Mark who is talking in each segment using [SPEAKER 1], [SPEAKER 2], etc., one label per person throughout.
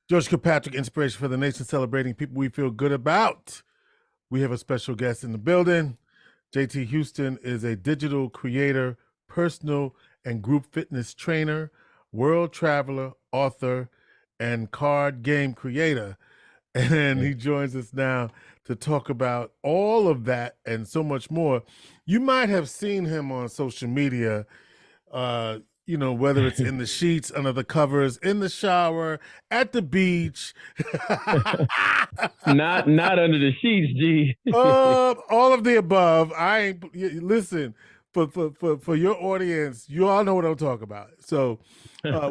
[SPEAKER 1] George Kilpatrick, inspiration for the nation, celebrating people we feel good about. We have a special guest in the building. JT Houston is a digital creator, personal and group fitness trainer, world traveler, author, and card game creator. And he joins us now to talk about all of that and so much more. You might have seen him on social media, uh, whether it's in the sheets, under the covers, in the shower, at the beach.
[SPEAKER 2] Not under the sheets, G.
[SPEAKER 1] All of the above. I ain't listen for your audience. You all know what I'm talking about. So,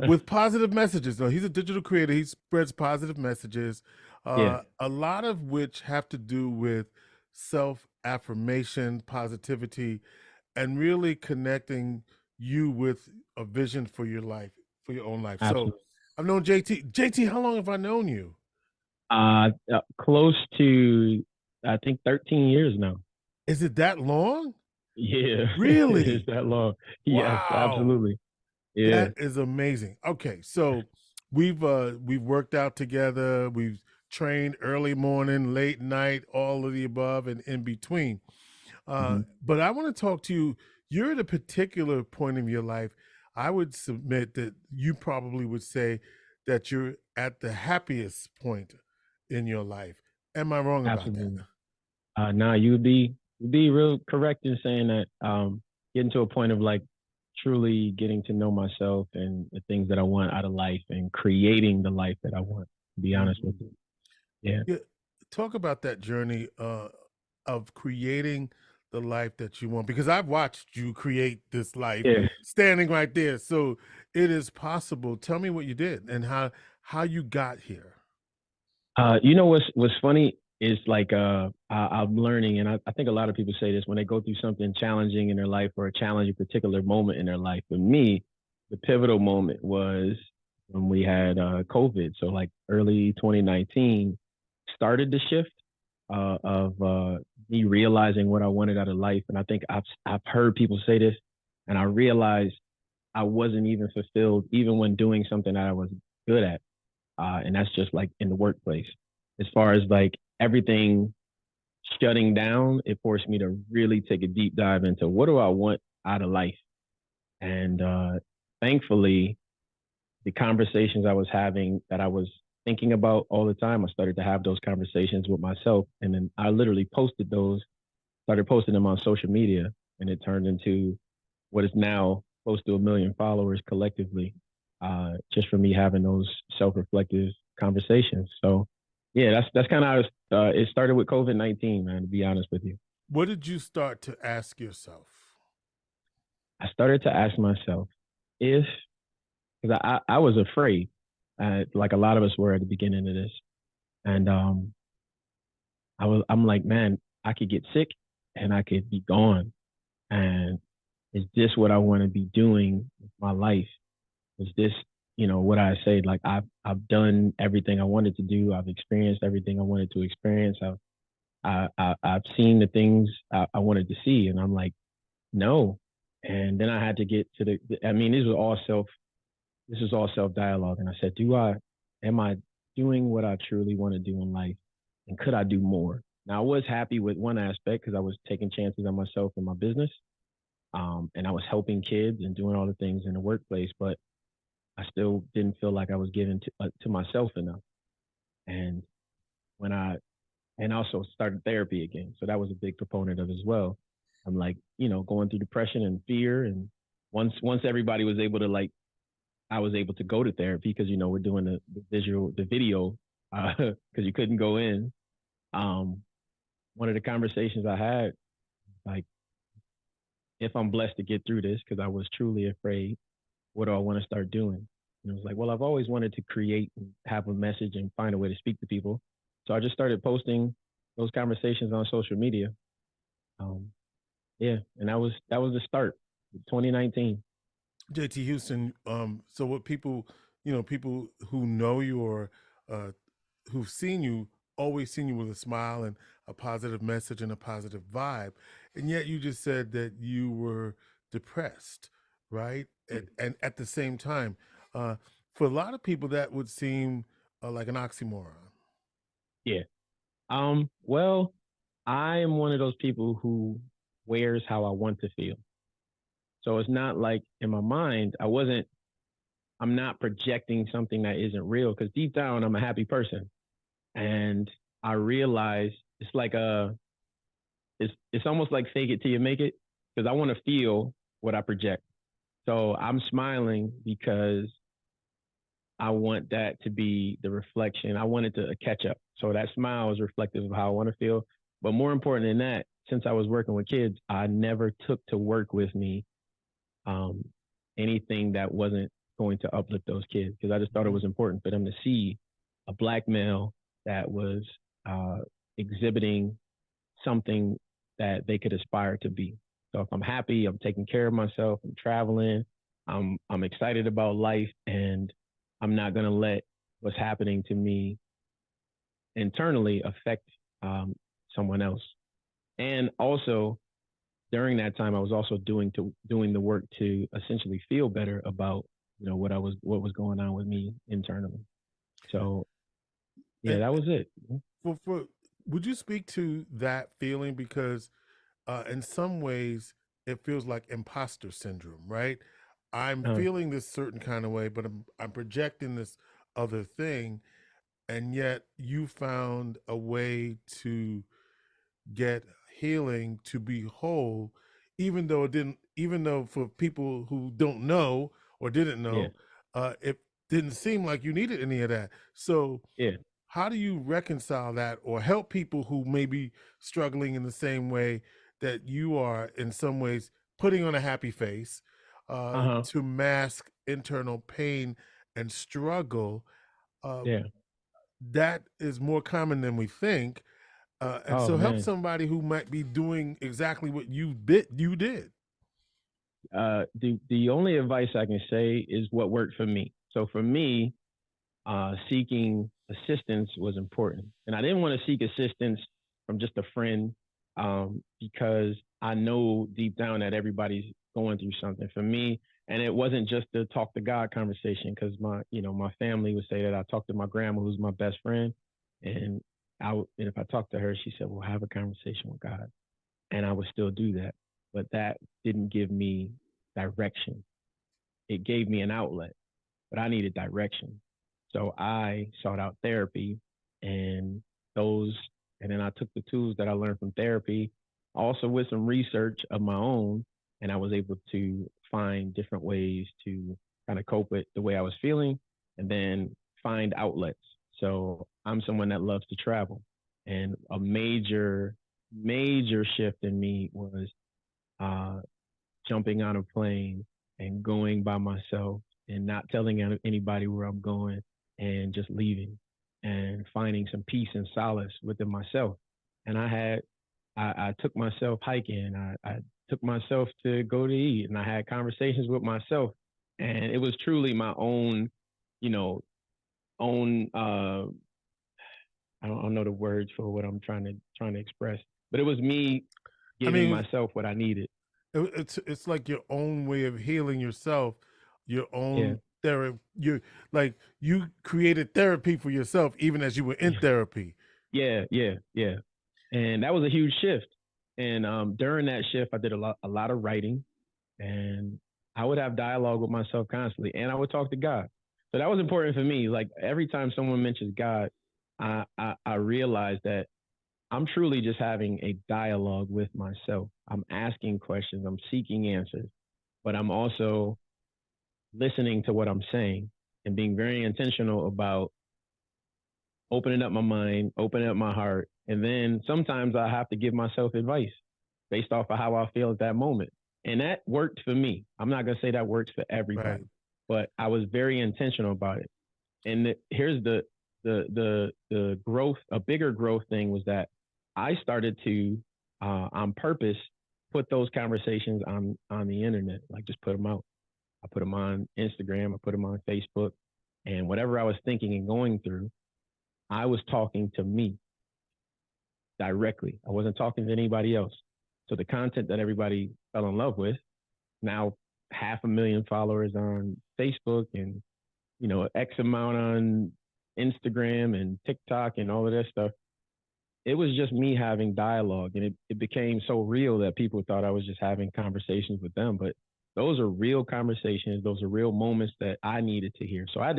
[SPEAKER 1] with positive messages, though, he's a digital creator. He spreads positive messages,
[SPEAKER 2] Yeah,
[SPEAKER 1] a lot of which have to do with self affirmation, positivity, and really connecting you with a vision for your life, for your own life. So,
[SPEAKER 2] absolutely.
[SPEAKER 1] I've known JT. JT, how long have I known you?
[SPEAKER 2] Close to I think 13 years now.
[SPEAKER 1] Is it that long?
[SPEAKER 2] Yeah, it's
[SPEAKER 1] Really?
[SPEAKER 2] that long. Yes,
[SPEAKER 1] Wow.
[SPEAKER 2] absolutely. Yeah.
[SPEAKER 1] That is amazing. Okay, so we've worked out together. We've trained early morning, late night, all of the above and in between.
[SPEAKER 2] hmm
[SPEAKER 1] But I want to talk to you. You're at a particular point in your life. I would submit that you probably would say that you're at the happiest point in your life. Am I wrong about that?
[SPEAKER 2] Absolutely. Nah, you'd be real correct in saying that. Getting to a point of like truly getting to know myself and the things that I want out of life and creating the life that I want. To be honest with
[SPEAKER 1] Mhm.
[SPEAKER 2] you. Yeah.
[SPEAKER 1] Yeah, talk about that journey of creating the life that you want because I've watched you create this life
[SPEAKER 2] Yeah.
[SPEAKER 1] standing right there. So it is possible. Tell me what you did and how you got here.
[SPEAKER 2] What's funny is like I'm learning, and I think a lot of people say this when they go through something challenging in their life or a challenging particular moment in their life. For me, the pivotal moment was when we had COVID. So like early 2019 started the shift of me realizing what I wanted out of life, and I think I've heard people say this, and I realized I wasn't even fulfilled even when doing something that I was good at, and that's just like in the workplace. As far as like everything shutting down, it forced me to really take a deep dive into what do I want out of life. And thankfully, the conversations I was having that I was thinking about all the time, I started to have those conversations with myself. And then I literally started posting them on social media, and it turned into what is now close to 1 million followers collectively, just for me having those self-reflective conversations. So, yeah, that's kind of how it started with COVID-19, man. To be honest with you,
[SPEAKER 1] What did you start to ask yourself?
[SPEAKER 2] I started to ask myself if because I was afraid, like a lot of us were at the beginning of this, and I'm like, man, I could get sick and I could be gone, and is this what I want to be doing with my life? Is this, what I say? Like I've done everything I wanted to do. I've experienced everything I wanted to experience. I've seen the things I wanted to see, and I'm like, no. And then I had to get to the. I mean, this was all self dialogue, and I said, am I doing what I truly want to do in life, and could I do more? Now I was happy with one aspect because I was taking chances on myself and my business, and I was helping kids and doing all the things in the workplace, but I still didn't feel like I was giving to myself enough. And when I and also started therapy again, so that was a big proponent of as well. I'm like, going through depression and fear, and once everybody was able to like, I was able to go to therapy because we're doing the video because you couldn't go in. Um, One of the conversations I had, like, if I'm blessed to get through this, because I was truly afraid, what do I want to start doing? And it was like, well, I've always wanted to create and have a message and find a way to speak to people. So I just started posting those conversations on social media. Um, yeah, and that was the start, 2019.
[SPEAKER 1] JT Houston, so what people, people who know you or uh, who've seen you always seen you with a smile and a positive message and a positive vibe, and yet you just said that you were depressed, right? And at the same time, uh, for a lot of people that would seem like an oxymoron?
[SPEAKER 2] Yeah. Well, I am one of those people who wears how I want to feel. So it's not like in my mind, I'm not projecting something that isn't real because deep down, I'm a happy person. And I realize it's like it's almost like fake it till you make it because I want to feel what I project. So I'm smiling because I want that to be the reflection. I want it to catch up. So that smile is reflective of how I want to feel. But more important than that, since I was working with kids, I never took to work with me um, anything that wasn't going to uplift those kids because I just thought it
[SPEAKER 1] Mhm.
[SPEAKER 2] was important for them to see a black male that was uh, exhibiting something that they could aspire to be. So if I'm happy, I'm taking care of myself, I'm traveling, I'm excited about life, and I'm not gonna let what's happening to me internally affect um, someone else. And also during that time, I was also doing the work to essentially feel better about what was going on with me internally. So yeah,
[SPEAKER 1] And
[SPEAKER 2] that was it.
[SPEAKER 1] for would you speak to that feeling because in some ways it feels like imposter syndrome, right? I'm
[SPEAKER 2] Uh,
[SPEAKER 1] feeling this certain kind of way, but I'm projecting this other thing, and yet you found a way to get healing to be whole, even though for people who don't know or didn't
[SPEAKER 2] yeah,
[SPEAKER 1] know, it didn't seem like you needed any of that. So
[SPEAKER 2] yeah,
[SPEAKER 1] how do you reconcile that or help people who may be struggling in the same way that you are, in some ways putting on a happy face
[SPEAKER 2] uh-huh,
[SPEAKER 1] to mask internal pain and struggle? uh,
[SPEAKER 2] yeah.
[SPEAKER 1] that is more common than we think, and
[SPEAKER 2] Oh
[SPEAKER 1] so help
[SPEAKER 2] man.
[SPEAKER 1] somebody who might be doing exactly what you did.
[SPEAKER 2] The only advice I can say is what worked for me. So for me, seeking assistance was important, and I didn't want to seek assistance from just a friend because I know deep down that everybody's going through something. For me, and it wasn't just the talk to God conversation because my family would say that I talked to my grandma, who's my best friend, and and if I talked to her, she said, "Well, have a conversation with God." And I would still do that. But that didn't give me direction. It gave me an outlet, but I needed direction. So I sought out therapy and those, and then I took the tools that I learned from therapy, also with some research of my own, and I was able to find different ways to kind of cope with the way I was feeling and then find outlets. So I'm someone that loves to travel. And a major shift in me was uh, jumping on a plane and going by myself and not telling anybody where I'm going and just leaving and finding some peace and solace within myself. And I took myself hiking. I took myself to go to eat and I had conversations with myself. And it was truly my own, you know, own, I don't know the words for what I'm trying to express, but it was me
[SPEAKER 1] I
[SPEAKER 2] giving
[SPEAKER 1] mean,
[SPEAKER 2] myself what I needed.
[SPEAKER 1] it's like your own way of healing yourself, your
[SPEAKER 2] Yeah.
[SPEAKER 1] own therapy. You like you created therapy for yourself, even as you were in therapy.
[SPEAKER 2] Yeah, yeah, yeah. And that was a huge shift. And during that shift, I did a lot of writing, and I would have dialogue with myself constantly, and I would talk to God. So that was important for me. Like every time someone mentions God, I realized that I'm truly just having a dialogue with myself. I'm asking questions, I'm seeking answers, but I'm also listening to what I'm saying and being very intentional about opening up my mind, opening up my heart. And then sometimes I have to give myself advice based off of how I feel at that moment. And that worked for me. I'm not going to say that works for
[SPEAKER 1] Right.
[SPEAKER 2] everybody, but I was very intentional about it. And here's the growth, a bigger growth thing was that I started to, on purpose, put those conversations on the internet, like just put them out. I put them on Instagram, I put them on Facebook, and whatever I was thinking and going through, I was talking to me directly. I wasn't talking to anybody else. So the content that everybody fell in love with, now 500,000 followers on Facebook and X amount on Instagram and TikTok and all of that stuff, it was just me having dialogue, and it became so real that people thought I was just having conversations with them. But those are real conversations. Those are real moments that I needed to hear. So I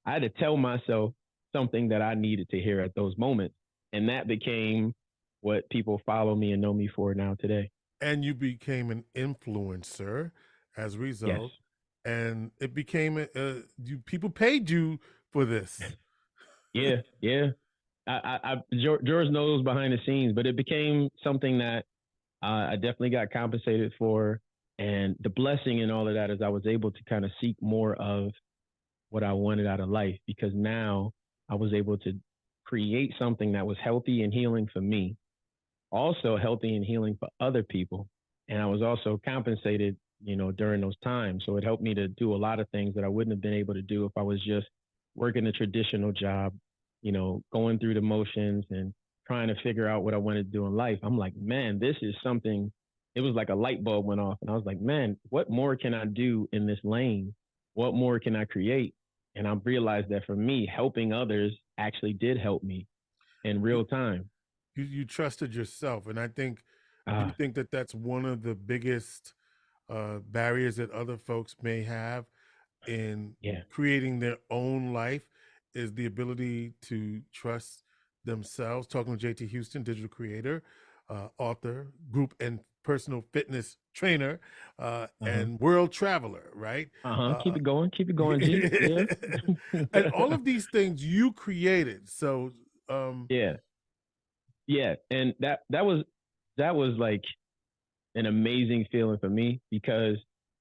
[SPEAKER 2] had to tell myself something that I needed to hear at those moments. And that became what people follow me and know me for now today.
[SPEAKER 1] And you became an influencer as a
[SPEAKER 2] Yes.
[SPEAKER 1] result, and it became you people paid you for this.
[SPEAKER 2] Yeah. Yeah. George knows behind the scenes, but it became something that I definitely got compensated for. And the blessing in all of that is I was able to kind of seek more of what I wanted out of life, because now I was able to create something that was healthy and healing for me, also healthy and healing for other people. And I was also compensated, during those times. So it helped me to do a lot of things that I wouldn't have been able to do if I was just working a traditional job, going through the motions and trying to figure out what I wanted to do in life. I'm like, man, this is something. It was like a light bulb went off. And I was like, man, what more can I do in this lane? What more can I create? And I realized that for me, helping others actually did help me in real time.
[SPEAKER 1] You trusted yourself, and I do
[SPEAKER 2] Ah,
[SPEAKER 1] think that that's one of the biggest barriers that other folks may have in
[SPEAKER 2] yeah.
[SPEAKER 1] creating their own life is the ability to trust themselves. Talking to JT Houston, digital creator, author, group and personal fitness trainer,
[SPEAKER 2] Uh-huh.
[SPEAKER 1] and world traveler, right?
[SPEAKER 2] Uh-huh.
[SPEAKER 1] Uh,
[SPEAKER 2] Keep it going. Keep it going, G. Yeah.
[SPEAKER 1] and all of these things you created. So, um,
[SPEAKER 2] Yeah. Yeah. And that was like an amazing feeling for me, because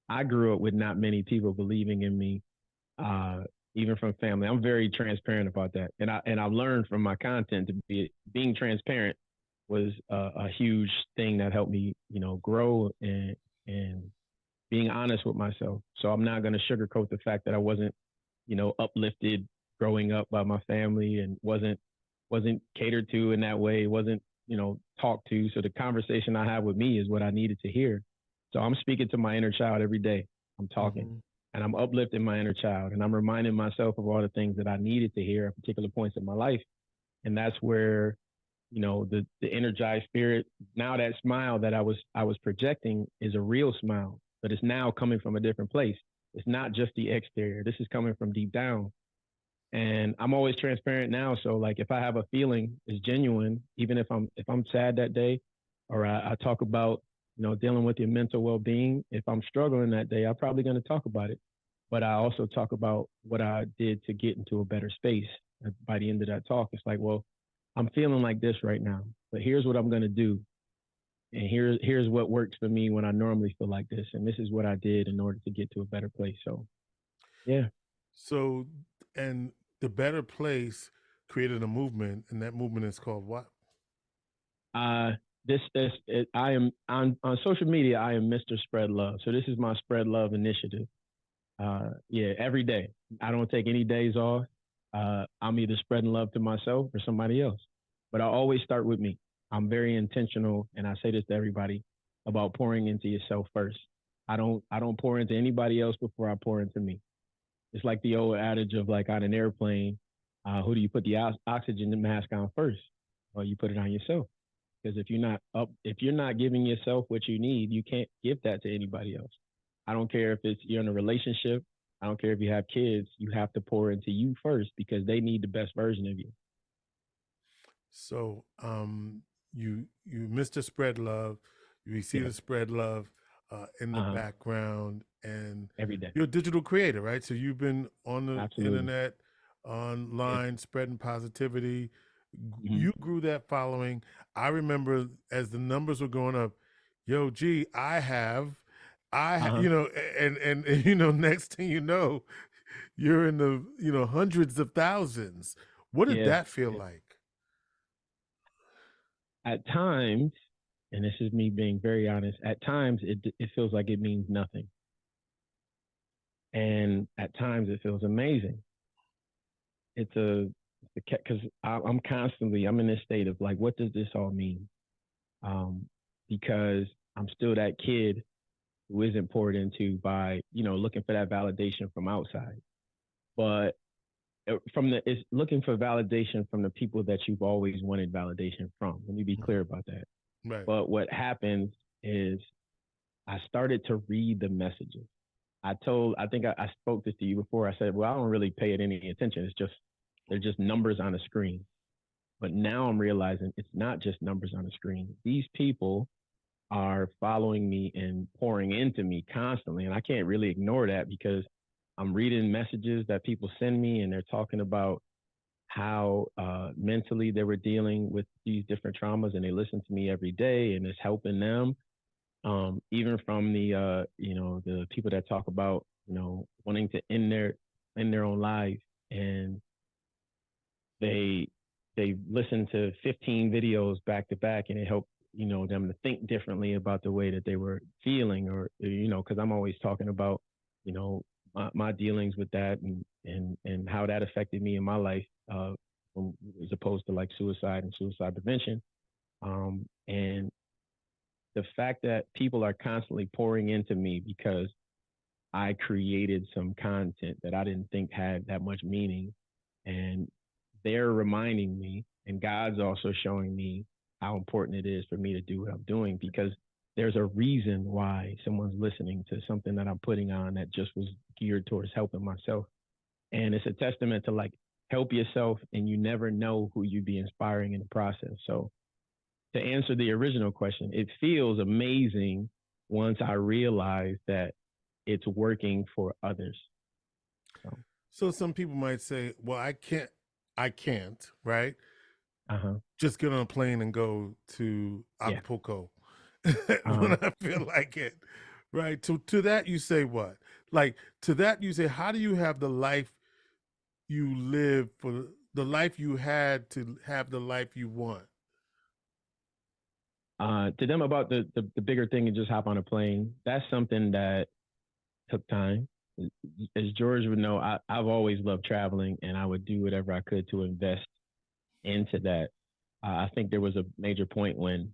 [SPEAKER 2] I grew up with not many people believing in me, uh, even from family. I'm very transparent about that. And I've learned from my content to being transparent was a huge thing that helped me, grow and being honest with myself. So I'm not going to sugarcoat the fact that I wasn't, uplifted growing up by my family, and wasn't catered to in that way, wasn't, talked to. So the conversation I have with me is what I needed to hear. So I'm speaking to my inner child every day. I'm talking,
[SPEAKER 1] mhm.
[SPEAKER 2] and I'm uplifting my inner child, and I'm reminding myself of all the things that I needed to hear at particular points in my life. And that's where, the energized spirit, now that smile that I was projecting is a real smile, but it's now coming from a different place. It's not just the exterior. This is coming from deep down. And I'm always transparent now. So like if I have a feeling it's genuine, even if I'm sad that day, or I talk about, dealing with your mental well being. If I'm struggling that day, I'm probably going to talk about it. But I also talk about what I did to get into a better space. By the end of that talk, it's like, well, I'm feeling like this right now, but here's what I'm going to do. And here's what works for me when I normally feel like this. And this is what I did in order to get to a better place. So yeah.
[SPEAKER 1] So, and the Better Place created a movement, and that movement is called what?
[SPEAKER 2] Uh, this is it, I am on social media. I am Mr. Spread Love. So this is my Spread Love initiative. Yeah, every day. I don't take any days off. I'm either spreading love to myself or somebody else, but I always start with me. I'm very intentional, and I say this to everybody about pouring into yourself first. I don't pour into anybody else before I pour into me. It's like the old adage of like on an airplane, who do you put the oxygen mask on first? Well, you put it on yourself. Because if you're not giving yourself what you need, you can't give that to anybody else. I don't care if you're in a relationship. I don't care if you have kids. You have to pour into you first, because they need the best version of you.
[SPEAKER 1] So, you Mr. Spread Love, you see
[SPEAKER 2] Yeah.
[SPEAKER 1] the Spread Love in the
[SPEAKER 2] Uh huh.
[SPEAKER 1] background, and
[SPEAKER 2] Every day.
[SPEAKER 1] you're a digital creator, right? So you've been on the
[SPEAKER 2] Absolutely.
[SPEAKER 1] internet,
[SPEAKER 2] Yeah.
[SPEAKER 1] online, spreading positivity.
[SPEAKER 2] Hmm.
[SPEAKER 1] You grew that following. I remember as the numbers were going up, yo, gee,
[SPEAKER 2] Uh huh.
[SPEAKER 1] you know, and you know, next thing you know, you're in the hundreds of thousands. What did
[SPEAKER 2] Yeah.
[SPEAKER 1] that feel
[SPEAKER 2] Yeah.
[SPEAKER 1] like?
[SPEAKER 2] At times, and this is me being very honest, at times it feels like it means nothing, and at times it feels amazing. It's a because I'm in this state of like, what does this all mean? Um, because I'm still that kid who isn't poured into by, looking for that validation from outside. But it's looking for validation from the people that you've always wanted validation from. Let me be clear about that.
[SPEAKER 1] Right.
[SPEAKER 2] But what happens is I started to read the messages. I think I spoke this to you before. I said, well, I don't really pay it any attention. They're just numbers on a screen. But now I'm realizing it's not just numbers on a screen. These people are following me and pouring into me constantly. And I can't really ignore that because I'm reading messages that people send me and they're talking about how mentally they were dealing with these different traumas, and they listen to me every day and it's helping them. Even from the people that talk about, wanting to end their own life, and they listen to 15 videos back to back, and it helped them to think differently about the way that they were feeling, or because I'm always talking about my dealings with that, and how that affected me in my life, as opposed to like suicide and suicide prevention. And the fact that people are constantly pouring into me because I created some content that I didn't think had that much meaning, and they're reminding me, and God's also showing me how important it is for me to do what I'm doing, because there's a reason why someone's listening to something that I'm putting on that just was geared towards helping myself. And it's a testament to like, help yourself, and you never know who you'd be inspiring in the process. So to answer the original question, it feels amazing once I realize that it's working for others.
[SPEAKER 1] So some people might say, well, I can't, right?
[SPEAKER 2] Uh-huh.
[SPEAKER 1] Just get on a plane and go to Acapulco when I feel like it, right? To that you say what? Like, to that you say, how do you have the life you live, for the life you had to have the life you want?
[SPEAKER 2] To them, about the bigger thing and just hop on a plane, that's something that took time. As George would know, I've always loved traveling, and I would do whatever I could to invest into that. I think there was a major point when,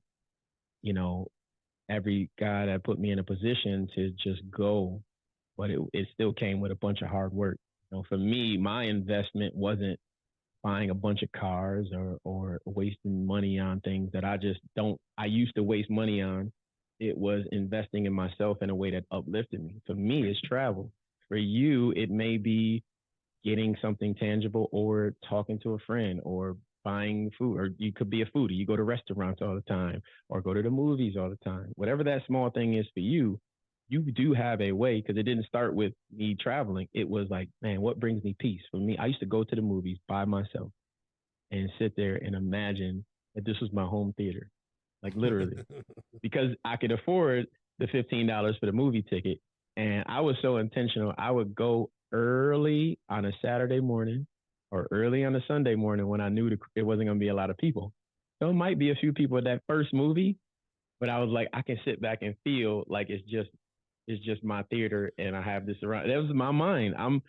[SPEAKER 2] every guy that put me in a position to just go, but it still came with a bunch of hard work. For me, my investment wasn't buying a bunch of cars, or wasting money on things that I used to waste money on. It was investing in myself in a way that uplifted me. For me, it's travel. For you, it may be getting something tangible, or talking to a friend, or buying food, or you could be a foodie. You go to restaurants all the time, or go to the movies all the time. Whatever that small thing is for you, you do have a way, because it didn't start with me traveling. It was like, man, what brings me peace? For me, I used to go to the movies by myself and sit there and imagine that this was my home theater, like literally, because I could afford the $15 for the movie ticket. And I was so intentional. I would go early on a Saturday morning, or early on a Sunday morning, when I knew it wasn't going to be a lot of people. So it might be a few people at that first movie, but I was like, I can sit back and feel like it's just my theater, and I have this around. That was my mind. I'm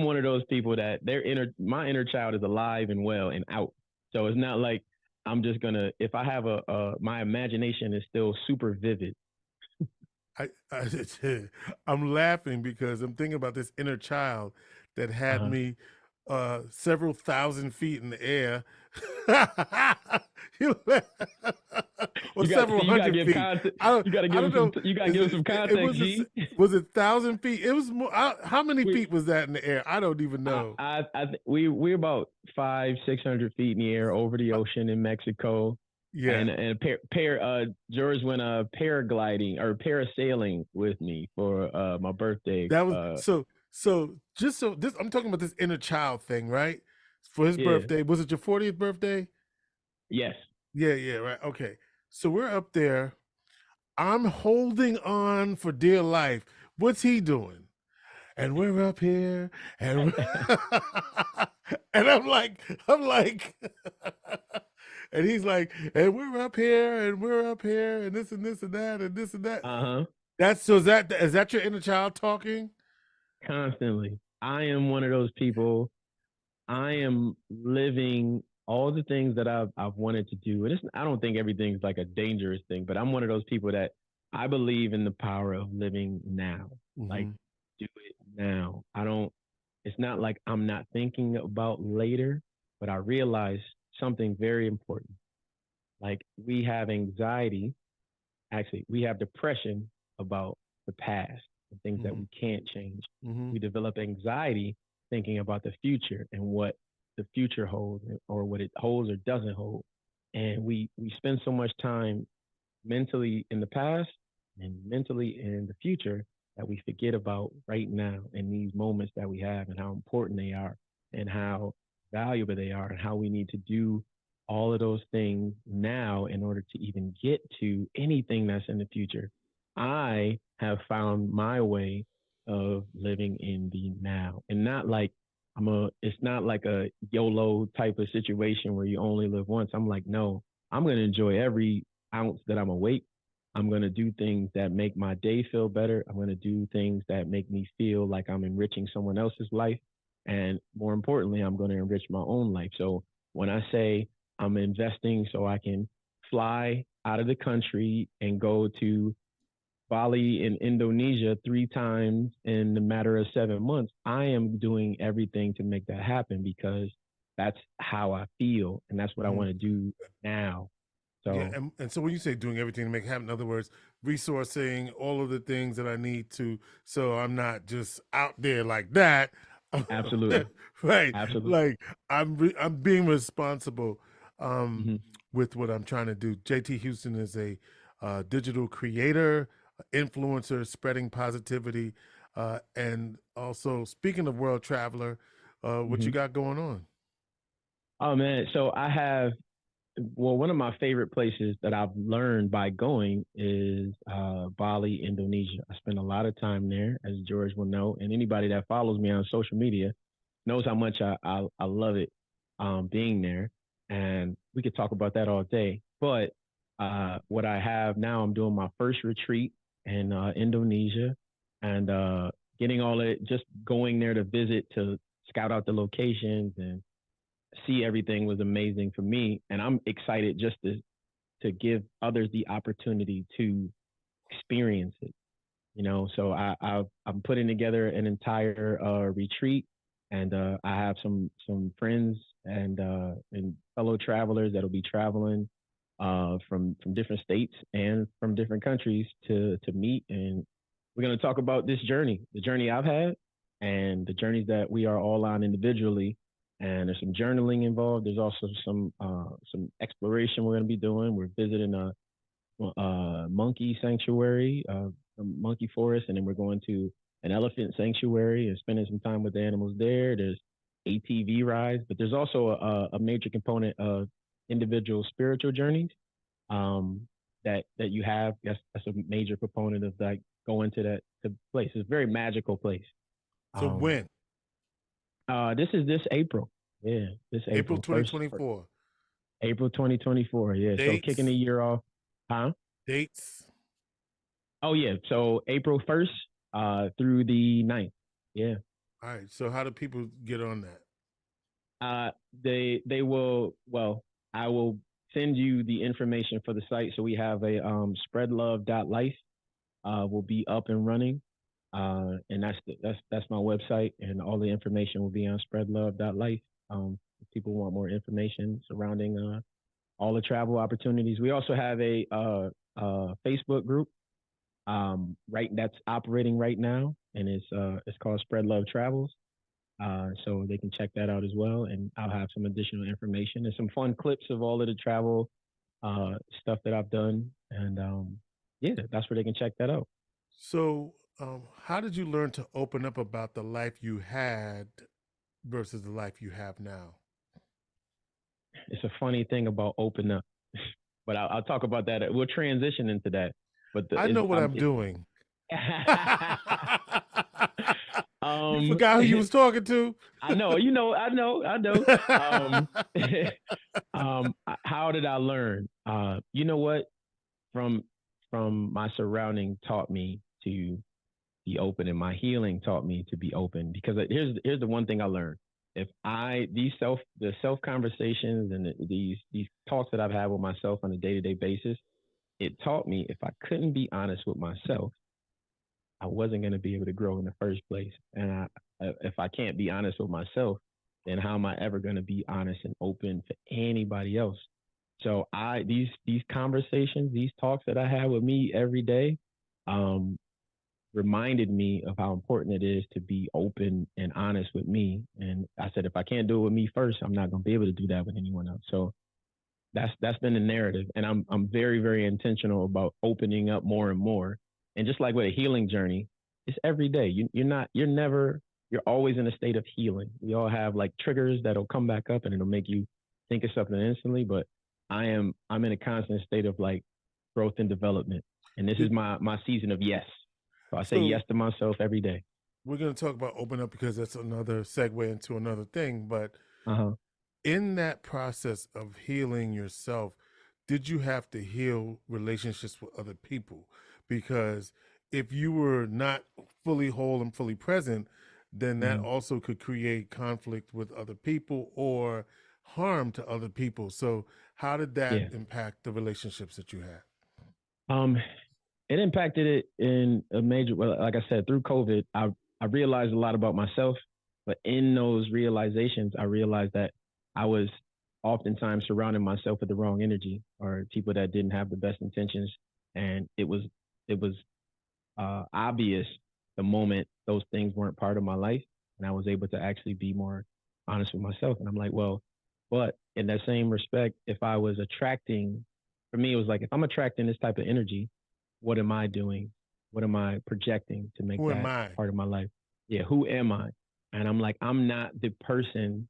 [SPEAKER 2] one of those people that my inner child is alive and well and out. So it's not like I'm just gonna, if I have my imagination is still super vivid.
[SPEAKER 1] I'm laughing because I'm thinking about this inner child that had me several thousand feet in the air. Or several hundred feet.
[SPEAKER 2] You gotta give him some context, G.
[SPEAKER 1] Was it 1,000 feet? It was more. How many feet was that in the air? I don't even know.
[SPEAKER 2] We're about 500-600 feet in the air over the ocean in Mexico. Yeah, and George went paragliding or parasailing with me for my birthday.
[SPEAKER 1] That was this. I'm talking about this inner child thing, right? For his birthday. Was it your 40th birthday?
[SPEAKER 2] Yes.
[SPEAKER 1] Yeah, right. Okay. So we're up there. I'm holding on for dear life. What's he doing? And we're up here, and and I'm like, and he's like, and we're up here, and this and this and that, and this and that. Is that your inner child talking?
[SPEAKER 2] Constantly. I am one of those people. I am living all the things that I've wanted to do. And I don't think everything's like a dangerous thing, but I'm one of those people that I believe in the power of living now. Mm-hmm. Like, do it now. it's not like I'm not thinking about later, but I realized something very important. Like we have anxiety, actually, we have depression about the past and things that
[SPEAKER 1] Mm-hmm.
[SPEAKER 2] we can't change.
[SPEAKER 1] Mm-hmm.
[SPEAKER 2] We develop anxiety thinking about the future and what the future holds or what it holds or doesn't hold. And we spend so much time mentally in the past and mentally in the future that we forget about right now and these moments that we have and how important they are and how valuable they are and how we need to do all of those things now in order to even get to anything that's in the future. I have found my way of living in the now and not like it's not like a YOLO type of situation where you only live once. I'm like, no, I'm going to enjoy every ounce that I'm awake. I'm going to do things that make my day feel better. I'm going to do things that make me feel like I'm enriching someone else's life. And more importantly, I'm going to enrich my own life. So when I say I'm investing so I can fly out of the country and go to Bali in Indonesia 3 times in the matter of 7 months, I am doing everything to make that happen because that's how I feel. And that's what I
[SPEAKER 1] Mm-hmm.
[SPEAKER 2] want to do now.
[SPEAKER 1] Yeah,
[SPEAKER 2] So
[SPEAKER 1] and so when you say doing everything to make it happen, in other words, resourcing all of the things that I need to, so I'm not just out there like that,
[SPEAKER 2] absolutely.
[SPEAKER 1] right?
[SPEAKER 2] Absolutely.
[SPEAKER 1] Like I'm being responsible um,
[SPEAKER 2] Hmm.
[SPEAKER 1] with what I'm trying to do. JT Houston is a digital creator, influencer, spreading positivity, and also speaking of world traveler, what you
[SPEAKER 2] Hmm.
[SPEAKER 1] got going on?
[SPEAKER 2] Oh man, so I have one of my favorite places that I've learned by going is Bali, Indonesia. I spend a lot of time there, as George will know, and anybody that follows me on social media knows how much I love it being there. And we could talk about that all day. But what I have now, I'm doing my first retreat in Indonesia and getting all it, just going there to visit, to scout out the locations and see everything was amazing for me. And I'm excited just to give others the opportunity to experience it. So I'm putting together an entire retreat, and I have some friends and fellow travelers that'll be traveling from different states and from different countries to meet, and we're going to talk about this journey, the journey I've had, and the journeys that we are all on individually. And there's some journaling involved. There's also some exploration we're going to be doing. We're visiting a monkey sanctuary, a monkey forest, and then we're going to an elephant sanctuary and spending some time with the animals there. There's ATV rides, but there's also a major component of individual spiritual journeys um, that you have. That's a major component of like going to that place. It's a very magical place.
[SPEAKER 1] So
[SPEAKER 2] Um,
[SPEAKER 1] when?
[SPEAKER 2] this is this April. Yeah, this
[SPEAKER 1] April
[SPEAKER 2] April first
[SPEAKER 1] 2024.
[SPEAKER 2] April 2024. Yeah, so kicking the
[SPEAKER 1] Dates,
[SPEAKER 2] year off. Huh?
[SPEAKER 1] dates.
[SPEAKER 2] Oh yeah, so April 1st through the 9th. Yeah.
[SPEAKER 1] All right. So how do people get on that?
[SPEAKER 2] Uh they will, well, I will send you the information for the site. So we have a spreadlove.life will be up and running. And that's my website, and all the information will be on spreadlove.life. If people want more information surrounding all the travel opportunities. We also have a Facebook group right that's operating right now, and it's called Spread Love Travels. So they can check that out as well, and I'll have some additional information and some fun clips of all of the travel stuff that I've done, and yeah, that's where they can check that out.
[SPEAKER 1] So, how did you learn to open up about the life you had versus the life you have now?
[SPEAKER 2] It's a funny thing about open up, but I'll talk about that. We'll transition into that, but
[SPEAKER 1] I know what I'm doing. You
[SPEAKER 2] um,
[SPEAKER 1] forgot who you was talking to?
[SPEAKER 2] I know, I know. How did I learn? You know what? From from my surrounding taught me to be open, and my healing taught me to be open. Because here's the one thing I learned: if I the self conversations and these talks that I've had with myself on a day to day basis, it taught me if I couldn't be honest with myself, I wasn't going to be able to grow in the first place. And if I can't be honest with myself, then how am I ever going to be honest and open for anybody else? So these conversations, these talks that I have with me every day, um, reminded me of how important it is to be open and honest with me. And I said, if I can't do it with me first, I'm not going to be able to do that with anyone else. So that's been the narrative, and I'm very very intentional about opening up more and more. And just like with a healing journey, it's every day. You're always in a state of healing. We all have like triggers that'll come back up and it'll make you think of something instantly. But I'm in a constant state of like growth and development, and this is my season of yes. So I say
[SPEAKER 1] So
[SPEAKER 2] yes to myself every day.
[SPEAKER 1] we're going to talk about open up because that's another segue into another thing. But
[SPEAKER 2] Uh-huh.
[SPEAKER 1] in that process of healing yourself, did you have to heal relationships with other people? Because if you were not fully whole and fully present, then that
[SPEAKER 2] Mhm.
[SPEAKER 1] also could create conflict with other people or harm to other people. So, how did that
[SPEAKER 2] Yeah.
[SPEAKER 1] impact the relationships that you had?
[SPEAKER 2] Um, it impacted it in a major. Well, like I said, through COVID, I realized a lot about myself. But in those realizations, I realized that I was oftentimes surrounding myself with the wrong energy or people that didn't have the best intentions, and it was obvious the moment those things weren't part of my life, and I was able to actually be more honest with myself. And I'm like, well, but in that same respect, if I was attracting, for me, it was like if I'm attracting this type of energy, what am I doing? What am I projecting to make
[SPEAKER 1] Who am
[SPEAKER 2] that
[SPEAKER 1] I?
[SPEAKER 2] part of my life? Yeah, who am I? And I'm like, I'm not the person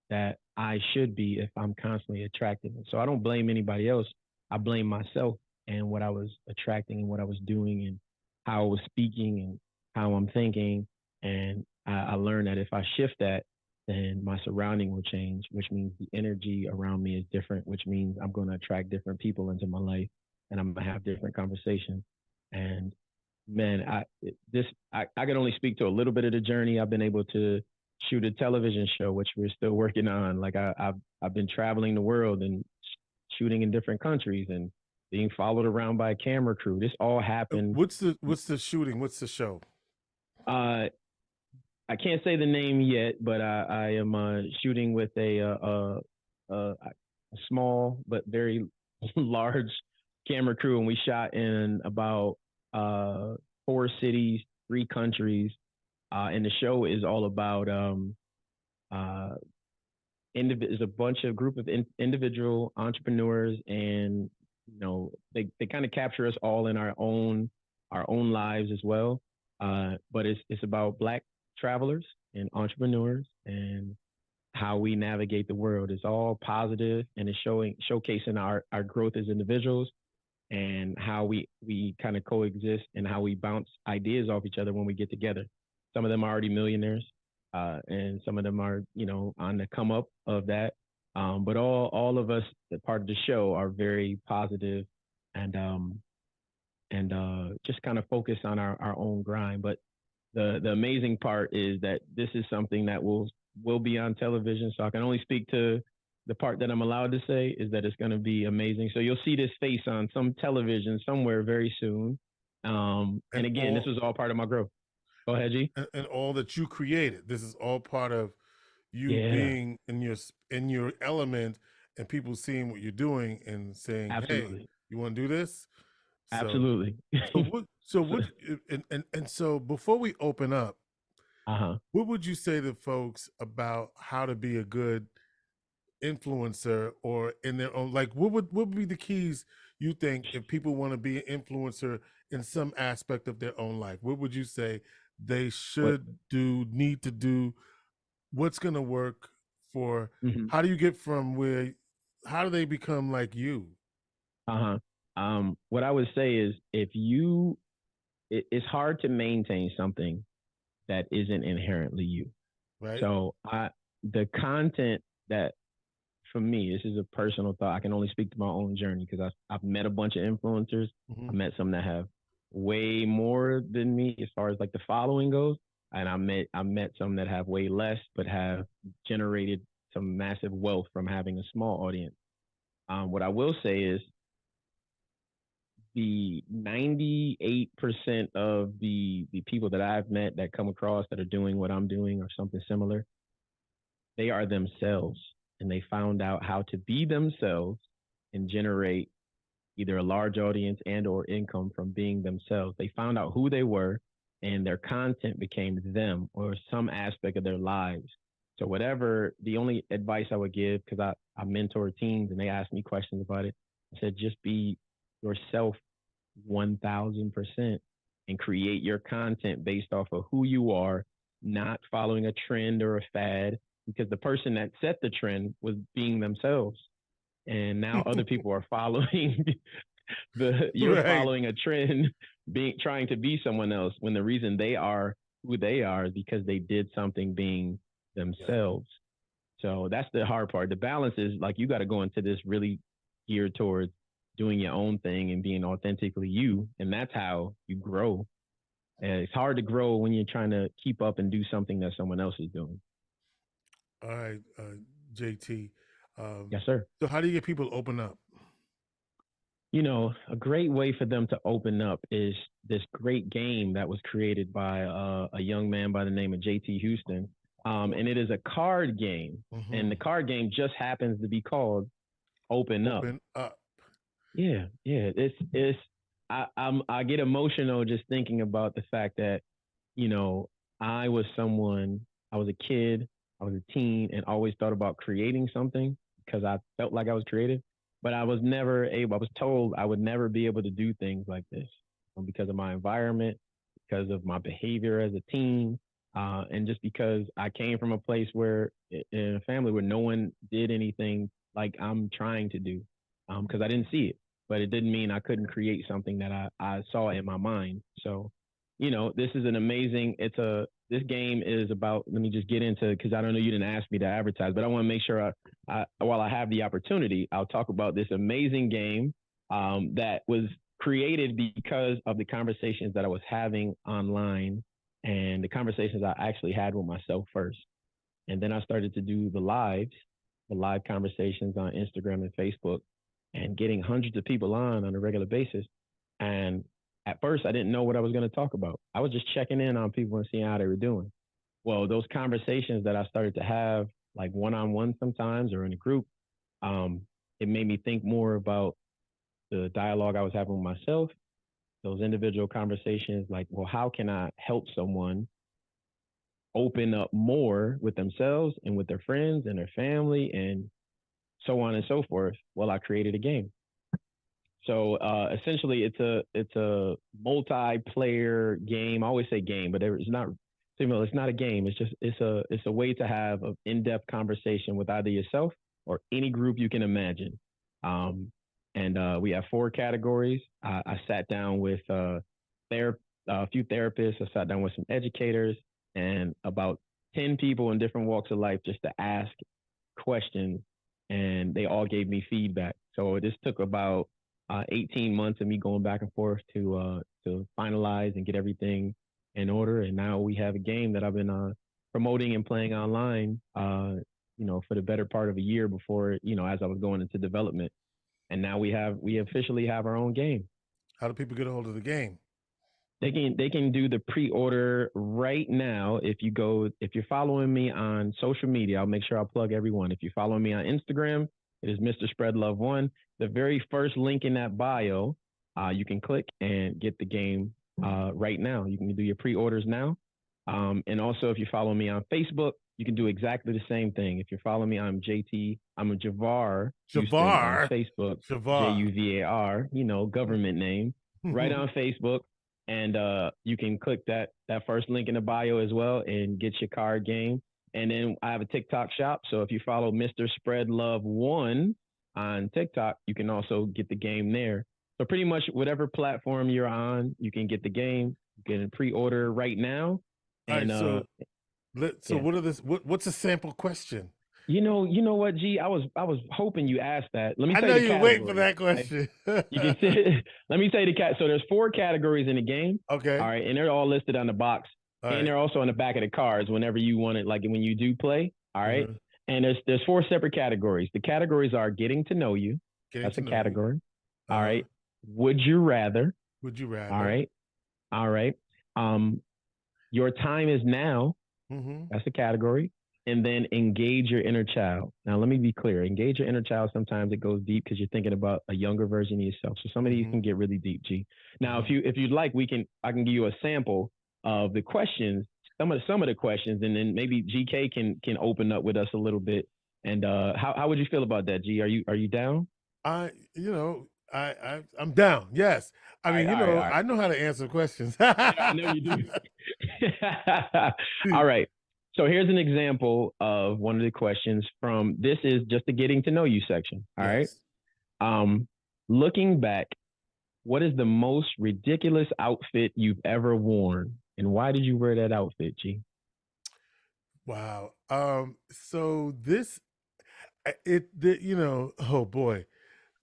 [SPEAKER 2] that I should be if I'm constantly attracting it. So I don't blame anybody else. I blame myself and what I was attracting and what I was doing and how I was speaking and how I'm thinking. And I learned that if I shift that, then my surrounding will change, which means the energy around me is different, which means I'm going to attract different people into my life and I'm going to have different conversations. And man, I can only speak to a little bit of the journey. I've been able to shoot a television show, which we're still working on. Like I've been traveling the world and shooting in different countries and being followed around by a camera crew. This all happened.
[SPEAKER 1] What's the shooting? What's the show?
[SPEAKER 2] Uh, I can't say the name yet, but I am shooting with a small but very large camera crew, and we shot in about uh, 4 cities, 3 countries, and the show is all about uh, is a bunch of group of individual entrepreneurs, and they kind of capture us all in our own lives as well. But it's about Black travelers and entrepreneurs and how we navigate the world. It's all positive and it's showcasing our growth as individuals and how we kind of coexist and how we bounce ideas off each other when we get together. Some of them are already millionaires, and some of them are on the come up of that. But all of us, that part of the show, are very positive and just kind of focus on our own grind. But the amazing part is that this is something that will be on television. So I can only speak to the part that I'm allowed to say is that it's going to be amazing. So you'll see this face on some television somewhere very soon. And
[SPEAKER 1] And
[SPEAKER 2] again, this
[SPEAKER 1] all
[SPEAKER 2] was all part of my growth. Go ahead, G.
[SPEAKER 1] and all that you created. This is all part of you
[SPEAKER 2] Yeah,
[SPEAKER 1] being in your element and people seeing what you're doing and saying, "Hey,
[SPEAKER 2] absolutely,
[SPEAKER 1] you want to do this?" So,
[SPEAKER 2] absolutely.
[SPEAKER 1] so what? So what? And so before we open up,
[SPEAKER 2] Uh-huh.
[SPEAKER 1] what would you say to folks about how to be a good influencer or in their own, like what would be the keys you think if people want to be an influencer in some aspect of their own life? What would you say they
[SPEAKER 2] What?
[SPEAKER 1] should do, need to do? What's going to work for,
[SPEAKER 2] Hmm.
[SPEAKER 1] how do you get from where, how do they become like you?
[SPEAKER 2] Uh-huh. What I would say is it's hard to maintain something that isn't inherently you.
[SPEAKER 1] Right.
[SPEAKER 2] So the content that for me, this is a personal thought. I can only speak to my own journey because I've met a bunch of influencers.
[SPEAKER 1] Hmm.
[SPEAKER 2] I met some that have way more than me as far as like the following goes, and I met some that have way less but have generated some massive wealth from having a small audience. What I will say is the 98% of the people that I've met that come across that are doing what I'm doing or something similar, they are themselves, and they found out how to be themselves and generate either a large audience and or income from being themselves. They found out who they were, and their content became them or some aspect of their lives. So whatever, the only advice I would give, because I mentor teens and they ask me questions about it, I said just be yourself 1000% and create your content based off of who you are, not following a trend or a fad, because the person that set the trend was being themselves. And now other people are following you're
[SPEAKER 1] Right.
[SPEAKER 2] following a trend, being trying to be someone else when the reason they are who they are is because they did something being themselves. So that's the hard part. The balance is like you got to go into this really geared towards doing your own thing and being authentically you, and that's how you grow. And it's hard to grow when you're trying to keep up and do something that someone else is doing.
[SPEAKER 1] All right, JT.
[SPEAKER 2] Yes, sir.
[SPEAKER 1] So how do you get people to open up?
[SPEAKER 2] You know, a great way for them to open up is this great game that was created by a young man by the name of JT Houston. And it is a card game. And the card game just happens to be called Open Up.
[SPEAKER 1] Open up.
[SPEAKER 2] Yeah, yeah. I get emotional just thinking about the fact that, you know, I was someone, I was a kid, I was a teen, and always thought about creating something because I felt like I was creative, but I was never able, I was told I would never be able to do things like this because of my environment, because of my behavior as a teen, and just because I came from a place where, in a family where no one did anything like I'm trying to do, because I didn't see it, but it didn't mean I couldn't create something that I saw in my mind. So, you know, this is an amazing, this game is about, let me just get into, because I don't know, you didn't ask me to advertise, but I want to make sure while I have the opportunity, I'll talk about this amazing game that was created because of the conversations that I was having online and the conversations I actually had with myself first. And then I started to do the live conversations on Instagram and Facebook, and getting hundreds of people on a regular basis. And at first, I didn't know what I was going to talk about. I was just checking in on people and seeing how they were doing. Well, those conversations that I started to have, like one on one sometimes or in a group, it made me think more about the dialogue I was having with myself, those individual conversations, like, well, how can I help someone open up more with themselves and with their friends and their family and so on and so forth? Well, I created a game. So essentially, it's a multiplayer game. I always say game, but it's not. It's not a game. It's just it's a way to have an in-depth conversation with either yourself or any group you can imagine. Um, and we have four categories. I sat down with a few therapists. I sat down with some educators and about 10 people in different walks of life just to ask questions, and they all gave me feedback. So this took about 18 months of me going back and forth to finalize and get everything in order. And now we have a game that I've been promoting and playing online, for the better part of a year before, as I was going into development. And now we officially have our own game.
[SPEAKER 1] How do people get a hold of the game?
[SPEAKER 2] They can do the pre-order right now. If you're following me on social media, I'll make sure I'll plug everyone. If you're following me on Instagram, it is Mr. Spread Love One. The very first link in that bio, you can click and get the game right now. You can do your pre-orders now. And also, if you follow me on Facebook, you can do exactly the same thing. If you're following me, I'm JT. I'm a Javar Houston on Facebook. Juvar, government name, right on Facebook. And you can click that first link in the bio as well and get your card game. And then I have a TikTok shop. So if you follow Mr. Spread Love One on TikTok, you can also get the game there. So pretty much whatever platform you're on, you can get the game. You can pre-order right now. And
[SPEAKER 1] all right, so what's a sample question?
[SPEAKER 2] You know what, G? I was hoping you asked that. Let me.
[SPEAKER 1] I know you're waiting for that question.
[SPEAKER 2] You can say, let me say the cat. So there's 4 categories in the game.
[SPEAKER 1] Okay.
[SPEAKER 2] All right, and they're all listed on the box, and they're also on the back of the cards whenever you want it, like when you do play. All right, and there's 4 separate categories. The categories are getting to know you. That's a category. All right. Would you rather?
[SPEAKER 1] Would you
[SPEAKER 2] All
[SPEAKER 1] rather?
[SPEAKER 2] right. All right. Um, your time is now.
[SPEAKER 1] Mm-hmm.
[SPEAKER 2] That's the category. And then engage your inner child. Now, let me be clear. Engage your inner child. Sometimes it goes deep because you're thinking about a younger version of yourself. So some of these
[SPEAKER 1] Mm-hmm.
[SPEAKER 2] can get really deep, G. Now,
[SPEAKER 1] Mm-hmm.
[SPEAKER 2] if you'd like, I can give you a sample of the questions, some of the questions, and then maybe GK can open up with us a little bit. And how would you feel about that, G? Are you down?
[SPEAKER 1] I, you know, I'm down. Yes. I
[SPEAKER 2] All right,
[SPEAKER 1] mean,
[SPEAKER 2] all right, all right.
[SPEAKER 1] I know how to answer questions.
[SPEAKER 2] I know you do. All right. So here's an example of one of the questions from this is just the getting to know you section. All right.
[SPEAKER 1] Yes.
[SPEAKER 2] Um, looking back, what is the most ridiculous outfit you've ever worn? And why did you wear that outfit, G?
[SPEAKER 1] Wow. So this, oh boy,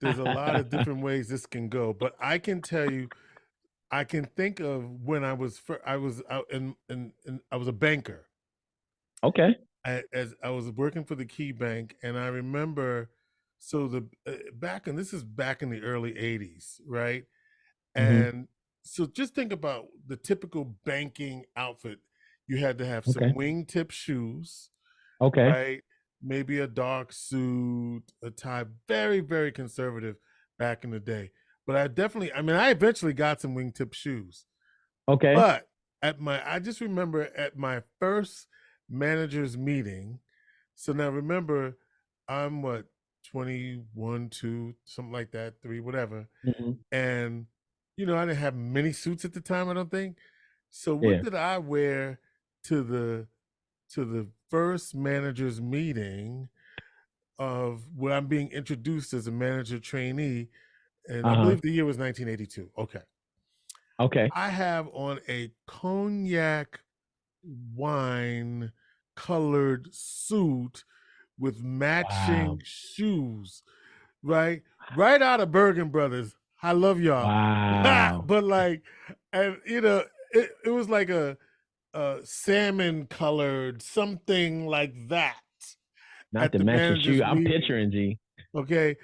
[SPEAKER 1] there's a lot of different ways this can go, but I can tell you, I can think of when I was out in I was a banker.
[SPEAKER 2] Okay.
[SPEAKER 1] As I was working for the Key Bank, and I remember, so this is back in the early '80s, right?
[SPEAKER 2] Hmm.
[SPEAKER 1] And so just think about the typical banking outfit. You had to have some
[SPEAKER 2] Okay.
[SPEAKER 1] wingtip shoes,
[SPEAKER 2] Okay.
[SPEAKER 1] right? Maybe a dark suit, a tie, very, very conservative back in the day. But I eventually got some wingtip shoes.
[SPEAKER 2] Okay.
[SPEAKER 1] But I just remember at my first manager's meeting. So now remember, I'm what, 21, 2, something like that, 3, whatever.
[SPEAKER 2] Hmm.
[SPEAKER 1] And, I didn't have many suits at the time, I don't think. So what
[SPEAKER 2] Yeah.
[SPEAKER 1] did I wear to the first manager's meeting of where I'm being introduced as a manager trainee? And I
[SPEAKER 2] Uh huh.
[SPEAKER 1] believe the year was 1982. Okay.
[SPEAKER 2] Okay.
[SPEAKER 1] I have on a cognac wine colored suit with matching
[SPEAKER 2] Wow.
[SPEAKER 1] shoes, right? Right out of Bergen Brothers. I love y'all.
[SPEAKER 2] Wow.
[SPEAKER 1] But like, and it was like a salmon colored, something like that
[SPEAKER 2] Not
[SPEAKER 1] at
[SPEAKER 2] to
[SPEAKER 1] the
[SPEAKER 2] match your shoe.
[SPEAKER 1] manager's
[SPEAKER 2] I'm
[SPEAKER 1] meeting.
[SPEAKER 2] picturing G.
[SPEAKER 1] Okay.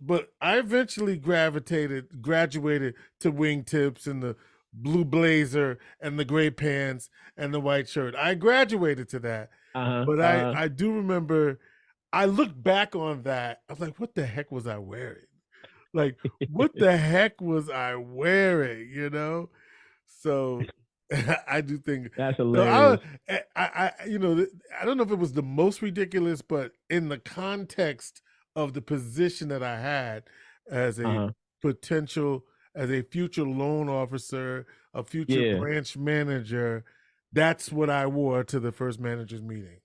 [SPEAKER 1] But I eventually graduated to wingtips and the blue blazer and the gray pants and the white shirt. I graduated to that.
[SPEAKER 2] Uh huh.
[SPEAKER 1] But
[SPEAKER 2] Uh huh.
[SPEAKER 1] I do remember, I look back on that. I was like, what the heck was I wearing? Like, what the heck was I wearing? So I do think.
[SPEAKER 2] That's
[SPEAKER 1] So
[SPEAKER 2] hilarious.
[SPEAKER 1] I don't know if it was the most ridiculous, but in the context of the position that I had as
[SPEAKER 2] Uh
[SPEAKER 1] a
[SPEAKER 2] huh.
[SPEAKER 1] potential, as a future loan officer, a future
[SPEAKER 2] Yeah.
[SPEAKER 1] branch manager, that's what I wore to the first managers meeting.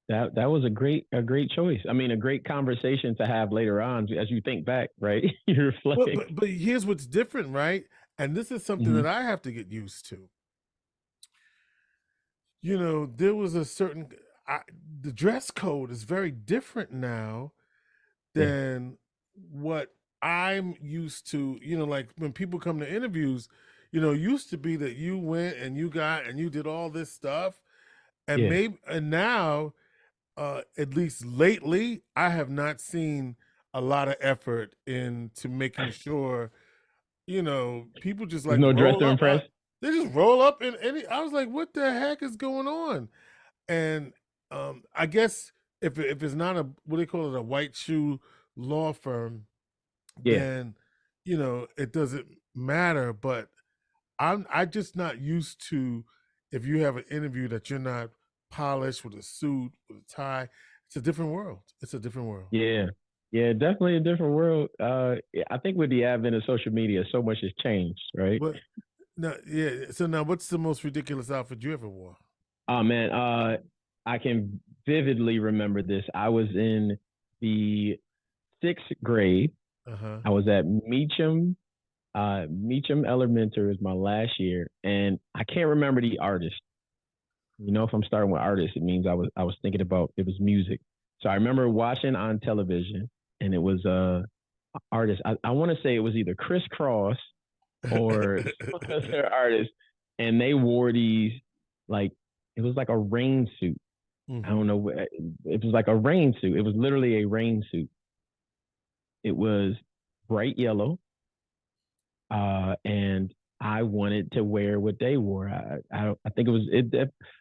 [SPEAKER 2] That was a great choice. I mean, a great conversation to have later on as you think back, right? You
[SPEAKER 1] Well,
[SPEAKER 2] reflect.
[SPEAKER 1] but here's what's different, right? And this is something
[SPEAKER 2] Hmm.
[SPEAKER 1] that I have to get used to. There was a certain I, the dress code is very different now
[SPEAKER 2] Yeah.
[SPEAKER 1] than what I'm used to. Like when people come to interviews, used to be that you went and you did all this stuff, and
[SPEAKER 2] Yeah.
[SPEAKER 1] now, at least lately, I have not seen a lot of effort into making sure, people just
[SPEAKER 2] There's
[SPEAKER 1] like
[SPEAKER 2] no dress
[SPEAKER 1] roll
[SPEAKER 2] to
[SPEAKER 1] up.
[SPEAKER 2] impress.
[SPEAKER 1] They just roll up in any. I was like, what the heck is going on? And I guess if it's not a, what do they call it, a white shoe law firm,
[SPEAKER 2] Yeah.
[SPEAKER 1] then it doesn't matter. But I just not used to, if you have an interview, that you're not polished with a suit with a tie. It's a different world. It's a different world.
[SPEAKER 2] Yeah. Yeah. Definitely a different world. Yeah, I think with the advent of social media, so much has changed, right?
[SPEAKER 1] But now, yeah. So now, what's the most ridiculous outfit you ever wore?
[SPEAKER 2] Oh man, I can vividly remember this. I was in the sixth grade.
[SPEAKER 1] Uh huh.
[SPEAKER 2] I was at Meacham Elementary was my last year, and I can't remember the artist. If I'm starting with artists, it means I was thinking about it was music. So I remember watching on television, and it was a artist. I want to say it was either Criss Cross or some other artist, and they wore these like it was like a rain suit. I
[SPEAKER 1] Hmm.
[SPEAKER 2] don't know. It was like a rain suit. It was literally a rain suit. It was bright yellow. And I wanted to wear what they wore. I think it was I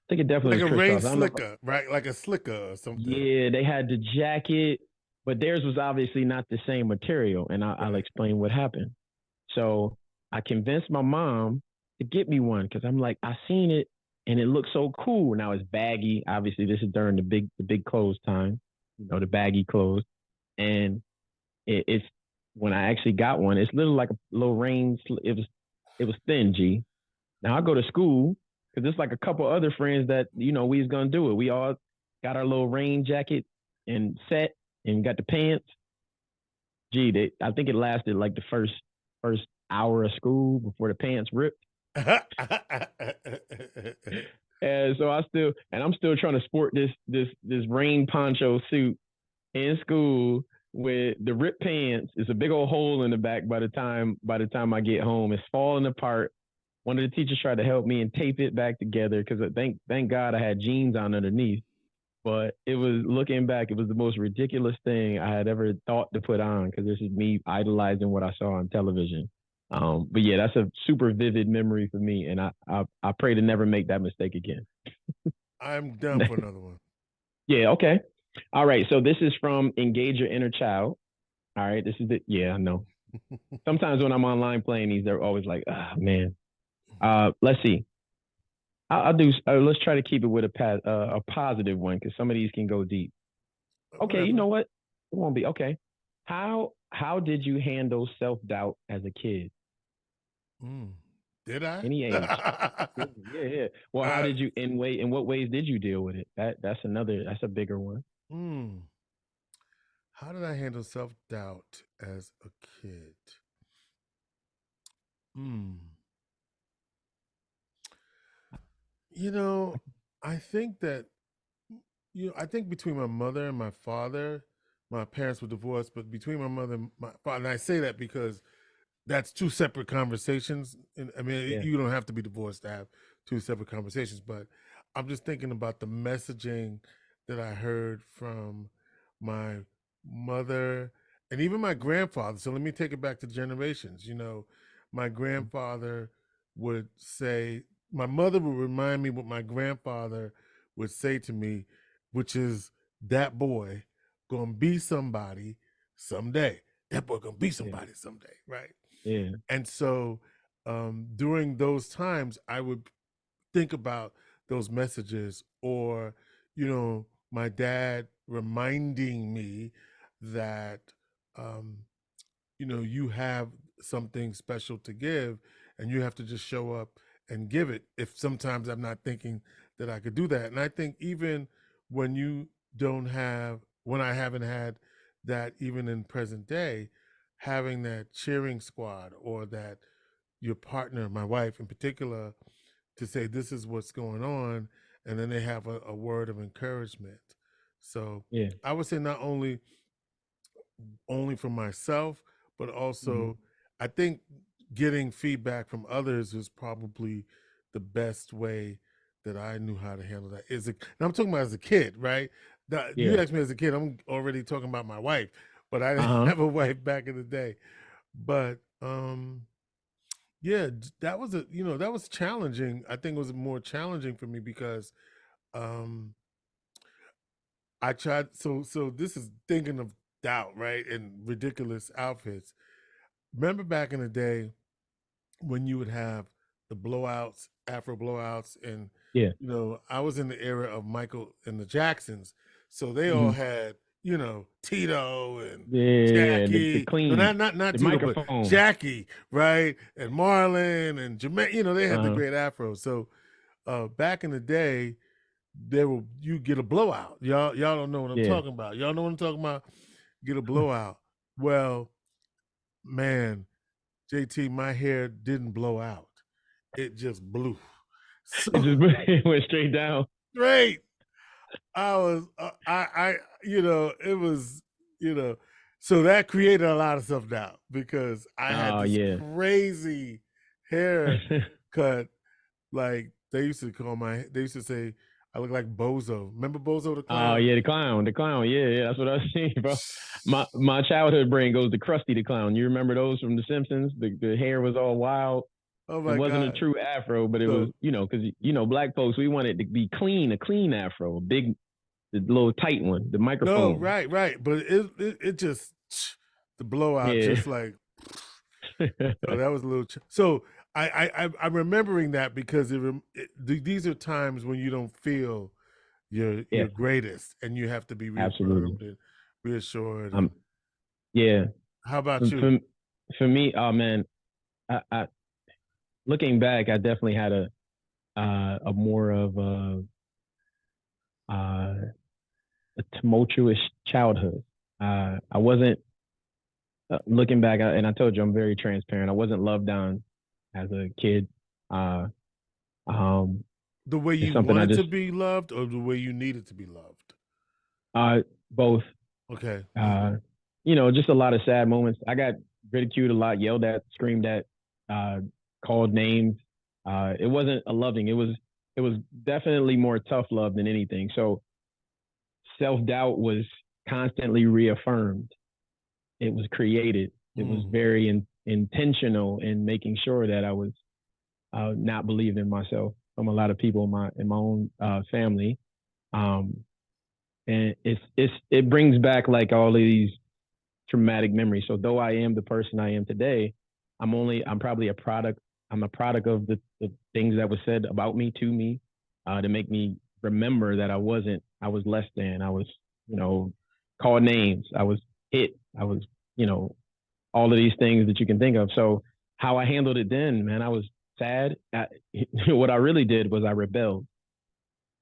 [SPEAKER 2] think it definitely
[SPEAKER 1] Like
[SPEAKER 2] was
[SPEAKER 1] a rain
[SPEAKER 2] crisscross. I don't know.
[SPEAKER 1] slicker, right? Like a slicker or something.
[SPEAKER 2] Yeah, they had the jacket, but theirs was obviously not the same material, and I'll
[SPEAKER 1] Right.
[SPEAKER 2] explain what happened. So I convinced my mom to get me one because I'm like, I seen it and it looked so cool. Now it's baggy. Obviously, this is during the big clothes time, the baggy clothes, and it's when I actually got one. It's little like a little rain. It was thin, G. Now I go to school because there's like a couple other friends that we was gonna do it. We all got our little rain jacket and set and got the pants. Gee, I think it lasted like the first hour of school before the pants ripped. And so I'm still trying to sport this rain poncho suit in school with the ripped pants. It's a big old hole in the back by the time I get home. It's falling apart. One of the teachers tried to help me and tape it back together because thank God I had jeans on underneath. But it was looking back, it was the most ridiculous thing I had ever thought to put on because this is me idolizing what I saw on television. But yeah, that's a super vivid memory for me, and I pray to never make that mistake again.
[SPEAKER 1] I'm down for another one.
[SPEAKER 2] Yeah, okay. All right. So this is from Engage Your Inner Child. All right. This is it. Yeah, I know. Sometimes when I'm online playing these, they're always like, ah, man. Let's see. I'll do. Let's try to keep it with a positive one because some of these can go deep. Okay, you
[SPEAKER 1] Whatever.
[SPEAKER 2] know what? It won't be okay. How did you handle self doubt as a kid?
[SPEAKER 1] Mm. Did I?
[SPEAKER 2] Any age? Yeah, yeah, yeah. Well, how
[SPEAKER 1] uh,
[SPEAKER 2] did you in what ways did you deal with it? That's a bigger one.
[SPEAKER 1] mm. How did I handle self doubt as a kid? Mm. You know, I think that I think between my mother and my father, my parents were divorced, but between my mother and my father, and I say that because that's two separate conversations. And I mean,
[SPEAKER 2] Yeah.
[SPEAKER 1] you don't have to be divorced to have two separate conversations, but I'm just thinking about the messaging that I heard from my mother and even my grandfather. So let me take it back to generations. My grandfather would say, my mother would remind me what my grandfather would say to me, which is that boy gonna be somebody someday. That boy gonna be
[SPEAKER 2] Yeah.
[SPEAKER 1] somebody someday, right?
[SPEAKER 2] Yeah.
[SPEAKER 1] And so during those times, I would think about those messages, or, my dad reminding me that, um, you have something special to give and you have to just show up and give it. If sometimes I'm not thinking that I could do that. And I think even when you don't have, when I haven't had that, even in present day, having that cheering squad, or that your partner, my wife in particular, to say this is what's going on, and then they have a word of encouragement. So
[SPEAKER 2] Yeah.
[SPEAKER 1] I would say not only for myself, but
[SPEAKER 2] Hmm.
[SPEAKER 1] also I think getting feedback from others is probably the best way that I knew how to handle that. And I'm talking about as a kid, right? You
[SPEAKER 2] Yeah.
[SPEAKER 1] asked me as a kid, I'm already talking about my wife, but I
[SPEAKER 2] Uh
[SPEAKER 1] didn't
[SPEAKER 2] huh.
[SPEAKER 1] have a wife back in the day. But yeah, that was challenging. I think it was more challenging for me because um I tried, so this is thinking of doubt, right? And ridiculous outfits. Remember back in the day when you would have the blowouts, Afro blowouts, and
[SPEAKER 2] Yeah.
[SPEAKER 1] I was in the era of Michael and the Jacksons, so they all
[SPEAKER 2] Hmm.
[SPEAKER 1] had Tito and
[SPEAKER 2] Yeah. The
[SPEAKER 1] Jackie. No,
[SPEAKER 2] clean,
[SPEAKER 1] not
[SPEAKER 2] the
[SPEAKER 1] Tito, but
[SPEAKER 2] microphone.
[SPEAKER 1] Jackie, right? And Marlon and Jermaine. They had the
[SPEAKER 2] Uh huh.
[SPEAKER 1] great afro. So back in the day, you get a blowout. Y'all don't know what I'm
[SPEAKER 2] Yeah.
[SPEAKER 1] talking about. Y'all know what I'm talking about? Get a blowout. Well, man, JT, my hair didn't blow out. It just blew.
[SPEAKER 2] It
[SPEAKER 1] So
[SPEAKER 2] just it went straight down.
[SPEAKER 1] great. I was it was, you know, so that created a lot of self doubt because I had
[SPEAKER 2] Oh
[SPEAKER 1] this
[SPEAKER 2] yeah.
[SPEAKER 1] crazy hair cut. Like they used to say I look like Bozo. Remember Bozo the
[SPEAKER 2] Oh
[SPEAKER 1] clown?
[SPEAKER 2] yeah, the clown. Yeah, yeah, that's what I was saying, bro. My childhood brain goes to Krusty the Clown. You remember those from The Simpsons? The hair was all wild.
[SPEAKER 1] Oh
[SPEAKER 2] It
[SPEAKER 1] my
[SPEAKER 2] wasn't a
[SPEAKER 1] God.
[SPEAKER 2] true afro, but it was,
[SPEAKER 1] So
[SPEAKER 2] because black folks, we wanted to be clean, a clean afro, a big, the little tight one, the
[SPEAKER 1] no,
[SPEAKER 2] microphone.
[SPEAKER 1] right. But it just the blowout
[SPEAKER 2] Yeah.
[SPEAKER 1] just like so that was a little so I'm remembering that because these are times when you don't feel
[SPEAKER 2] Yeah,
[SPEAKER 1] your greatest and you have to be
[SPEAKER 2] absolutely.
[SPEAKER 1] reaffirmed and reassured. And
[SPEAKER 2] Um, yeah.
[SPEAKER 1] how about
[SPEAKER 2] For,
[SPEAKER 1] you?
[SPEAKER 2] for, for me, oh man, I looking back, I definitely had a more of a tumultuous childhood. I wasn't looking back, and I told you I'm very transparent. I wasn't loved on as a kid. Uh, um,
[SPEAKER 1] The way
[SPEAKER 2] it's
[SPEAKER 1] you
[SPEAKER 2] something I
[SPEAKER 1] wanted to
[SPEAKER 2] just
[SPEAKER 1] be loved or the way you needed to be loved?
[SPEAKER 2] both.
[SPEAKER 1] Okay.
[SPEAKER 2] Uh, just a lot of sad moments. I got ridiculed a lot, yelled at, screamed at, uh, called names. It wasn't a loving. It was definitely more tough love than anything. So self doubt was constantly reaffirmed. It was created. It was
[SPEAKER 1] Mm.
[SPEAKER 2] very intentional in making sure that I was not believing in myself from a lot of people in my own family. Um, and it brings back like all of these traumatic memories. So though I am the person I am today, I'm probably a product. I'm a product of the things that was said about me to me, to make me remember that I was less than. I was, called names. I was hit. I was, you know, all of these things that you can think of. So how I handled it then, man, I was sad. What I really did was I rebelled.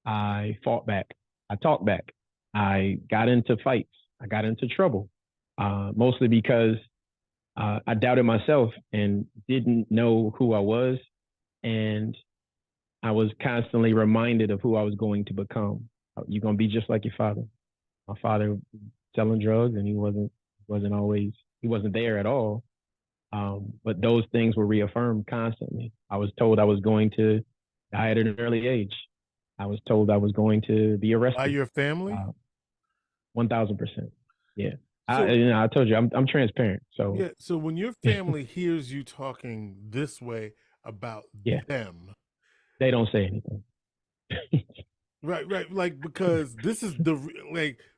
[SPEAKER 2] I fought back. I talked back. I got into fights. I got into trouble, mostly because I doubted myself and didn't know who I was. And I was constantly reminded of who I was going to become. You're going to be just like your father. My father selling drugs, and he wasn't there at all. But those things were reaffirmed constantly. I was told I was going to die at an early age. I was told I was going to be
[SPEAKER 1] By
[SPEAKER 2] arrested.
[SPEAKER 1] your family?
[SPEAKER 2] Uh, 1000%. Yeah.
[SPEAKER 1] So
[SPEAKER 2] I told you I'm transparent. So
[SPEAKER 1] yeah, so when your family hears you talking this way about
[SPEAKER 2] yeah,
[SPEAKER 1] them,
[SPEAKER 2] they don't say anything.
[SPEAKER 1] right, like because this is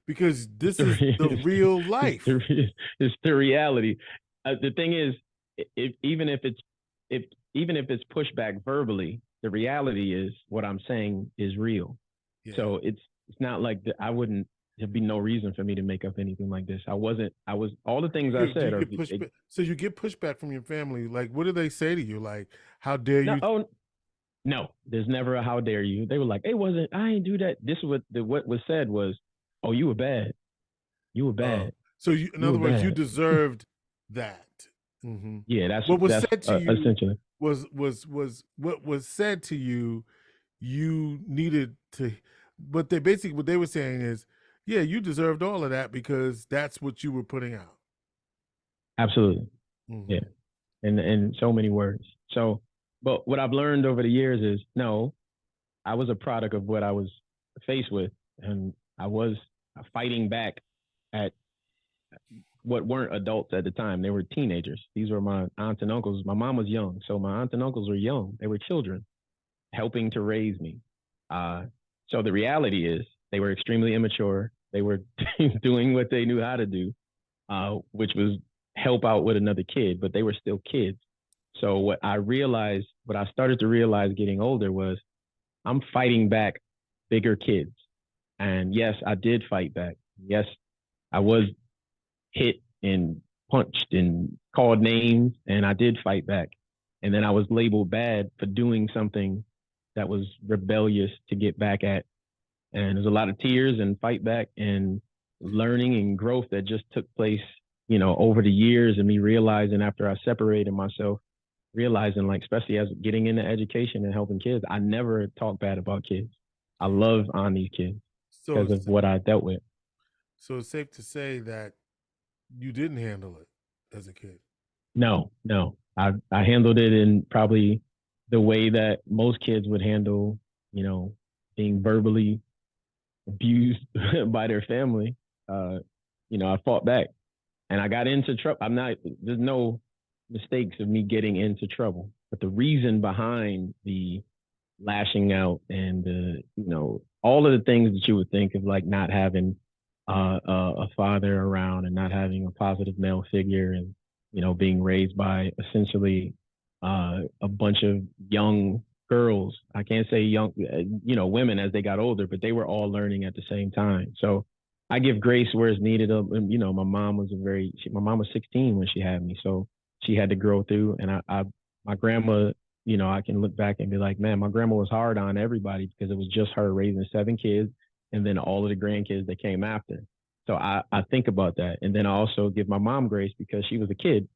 [SPEAKER 1] because this
[SPEAKER 2] the,
[SPEAKER 1] is the real
[SPEAKER 2] it's
[SPEAKER 1] life.
[SPEAKER 2] the, it's the reality. The thing is, even if if it's pushed back verbally, the reality is what I'm saying is real.
[SPEAKER 1] Yeah.
[SPEAKER 2] So it's not like I wouldn't. There'd be no reason for me to make up anything like this. I wasn't. I was all the things I
[SPEAKER 1] Do
[SPEAKER 2] said
[SPEAKER 1] you
[SPEAKER 2] are
[SPEAKER 1] get pushback? So you get pushback from your family. Like, what do they say to you? Like, how dare
[SPEAKER 2] no.
[SPEAKER 1] you?
[SPEAKER 2] Oh no, there's never a how dare you. They were like, it wasn't. I ain't do that. This is what was said was, oh, you were bad. You were
[SPEAKER 1] Oh,
[SPEAKER 2] bad.
[SPEAKER 1] so in
[SPEAKER 2] You were
[SPEAKER 1] other words, you
[SPEAKER 2] bad.
[SPEAKER 1] deserved that. Hmm.
[SPEAKER 2] Yeah,
[SPEAKER 1] What was
[SPEAKER 2] that's
[SPEAKER 1] said to you
[SPEAKER 2] essentially
[SPEAKER 1] was what was said to you. You needed to, but they basically what they were saying is, yeah, you deserved all of that because that's what you were putting out.
[SPEAKER 2] absolutely. Yeah,
[SPEAKER 1] Hmm.
[SPEAKER 2] in so many words. So, but what I've learned over the years is no, I was a product of what I was faced with, and I was fighting back at what weren't adults at the time. They were teenagers. These were my aunts and uncles. My mom was young, so my aunts and uncles were young. They were children helping to raise me. Uh, so the reality is they were extremely immature. They were doing what they knew how to do, which was help out with another kid, but they were still kids. So what I started to realize getting older was I'm fighting back bigger kids. And yes, I did fight back. Yes, I was hit and punched and called names, and I did fight back. And then I was labeled bad for doing something that was rebellious to get back at. And there's a lot of tears and fight back and learning and growth that just took place, over the years, and me realizing after I separated myself, realizing like, especially as getting into education and helping kids, I never talk bad about kids. I love on these kids
[SPEAKER 1] So,
[SPEAKER 2] because of what I dealt with.
[SPEAKER 1] so it's safe to say that you didn't handle it as a kid.
[SPEAKER 2] No, no. I handled it in probably the way that most kids would handle, you know, being verbally abused by their family, I fought back and I got into trouble. There's no mistakes of me getting into trouble, but the reason behind the lashing out and all of the things that you would think of, like not having a father around and not having a positive male figure, and being raised by essentially a bunch of young girls. I can't say young, women as they got older, but they were all learning at the same time. So I give grace where it's needed. My mom was my mom was 16 when she had me, so she had to grow through. And my grandma, I can look back and be like, man, my grandma was hard on everybody because it was just her raising 7 kids and then all of the grandkids that came after. So I think about that. And then I also give my mom grace because she was a kid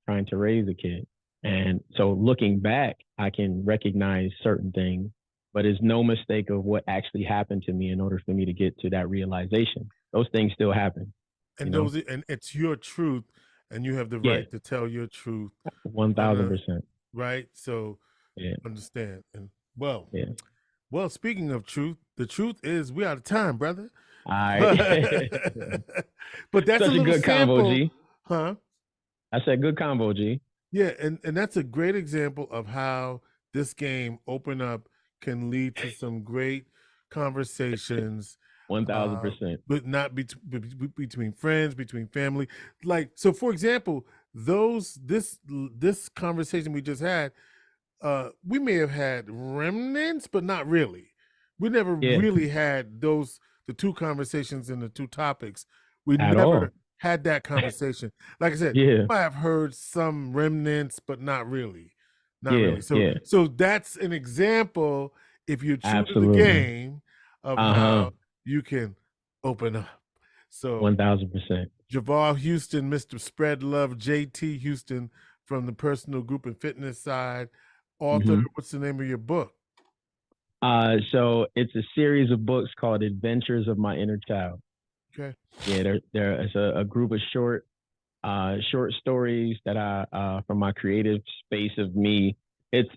[SPEAKER 2] trying to raise a kid. And so looking back, I can recognize certain things, but it's no mistake of what actually happened to me in order for me to get to that realization. Those things still happen.
[SPEAKER 1] And and it's your truth, and you have the right to tell your truth.
[SPEAKER 2] 1,000%.
[SPEAKER 1] Right. So understand. And well, speaking of truth, the truth is we out of time, brother.
[SPEAKER 2] All right.
[SPEAKER 1] But that's
[SPEAKER 2] such a good
[SPEAKER 1] sample,
[SPEAKER 2] combo, G.
[SPEAKER 1] Huh?
[SPEAKER 2] I said good combo, G.
[SPEAKER 1] Yeah, and that's a great example of how this game Open Up can lead to some great conversations.
[SPEAKER 2] 1,000%.
[SPEAKER 1] But not between friends, between family. Like, so for example, this conversation we just had, we may have had remnants, but not really. We never really had the two conversations and the two topics. We never had that conversation. Like I said, I have heard some remnants, but not really. Not really. So that's an example, if you're true to the game, of how you can open up. So
[SPEAKER 2] 1,000%.
[SPEAKER 1] Javar Houston, Mr. Spread Love, JT Houston from the personal group and fitness side. Author, what's the name of your book?
[SPEAKER 2] So it's a series of books called Adventures of My Inner Child.
[SPEAKER 1] Okay.
[SPEAKER 2] Yeah, there's a group of short stories that I from my creative space of me. It's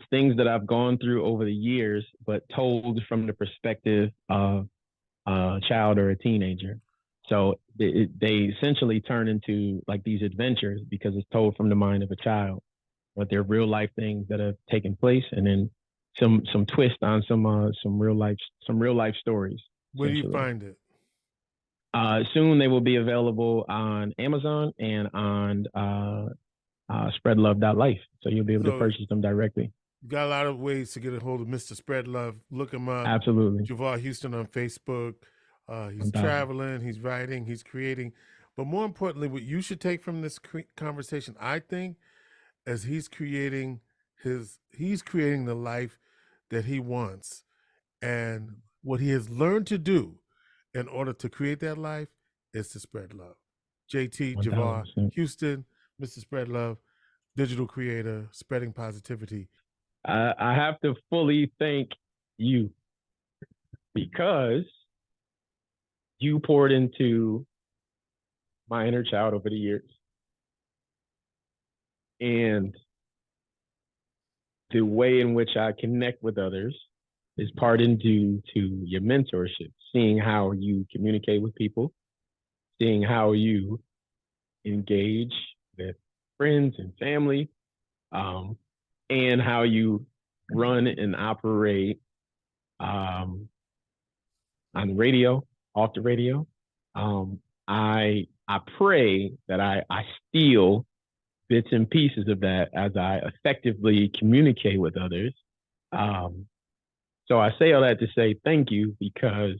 [SPEAKER 2] things that I've gone through over the years, but told from the perspective of a child or a teenager. So they essentially turn into like these adventures because it's told from the mind of a child, but they're real life things that have taken place, and then some twist on some real life stories.
[SPEAKER 1] Where do you find it?
[SPEAKER 2] Soon they will be available on Amazon and on spreadlove.life. So you'll be able to purchase them directly.
[SPEAKER 1] Got a lot of ways to get a hold of Mr. Spread Love. Look him up.
[SPEAKER 2] Absolutely.
[SPEAKER 1] Javar Houston on Facebook. He's traveling, he's writing, he's creating. But more importantly, what you should take from this conversation, I think, as he's creating the life that he wants. And what he has learned to do in order to create that life is to spread love. JT, 100%. Javar Houston, Mr. Spread Love, digital creator, spreading positivity.
[SPEAKER 2] I have to fully thank you because you poured into my inner child over the years. And the way in which I connect with others is part and due to your mentorship, seeing how you communicate with people, seeing how you engage with friends and family, and how you run and operate on the radio, off the radio. I pray that I steal bits and pieces of that as I effectively communicate with others. So I say all that to say thank you, because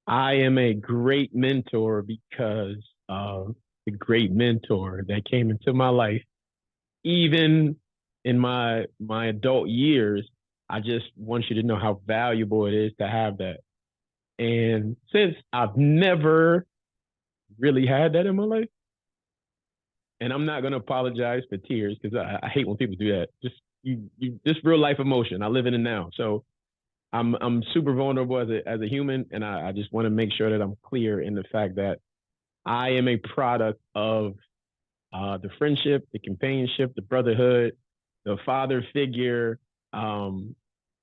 [SPEAKER 2] I am a great mentor because of the great mentor that came into my life. Even in my adult years, I just want you to know how valuable it is to have that. And since I've never really had that in my life, and I'm not going to apologize for tears because I hate when people do that. Just real life emotion. I live in it now. So I'm super vulnerable as a human, and I just want to make sure that I'm clear in the fact that I am a product of the friendship, the companionship, the brotherhood, the father figure,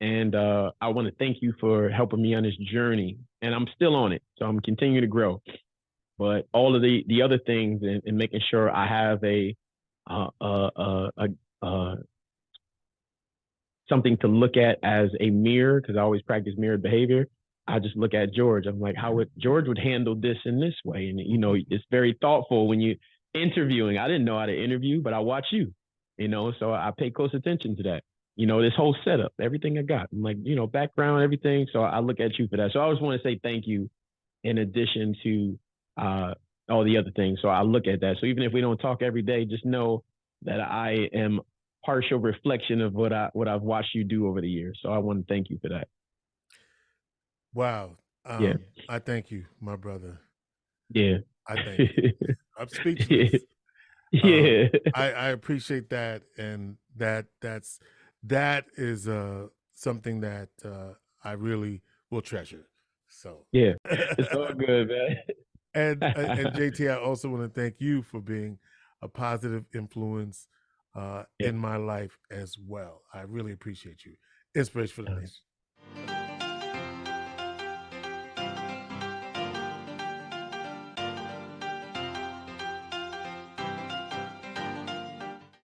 [SPEAKER 2] And I want to thank you for helping me on this journey. And I'm still on it, so I'm continuing to grow. But all of the other things and making sure I have a something to look at as a mirror, because I always practice mirrored behavior. I just look at George. I'm like, how would George would handle this in this way? And it's very thoughtful when you interviewing. I didn't know how to interview, but I watch you, so I pay close attention to that. This whole setup, everything I got. I'm like, background, everything. So I look at you for that. So I always want to say thank you in addition to all the other things. So I look at that. So even if we don't talk every day, just know that I am partial reflection of what I've watched you do over the years. So I want to thank you for that.
[SPEAKER 1] Wow.
[SPEAKER 2] Yeah.
[SPEAKER 1] I thank you, my brother.
[SPEAKER 2] Yeah.
[SPEAKER 1] I thank you. I'm speechless.
[SPEAKER 2] Yeah.
[SPEAKER 1] I appreciate that, and that is something that I really will treasure. So
[SPEAKER 2] yeah, it's all good, man.
[SPEAKER 1] and JT, I also want to thank you for being a positive influence in my life as well. I really appreciate you. Inspiration for the Nation.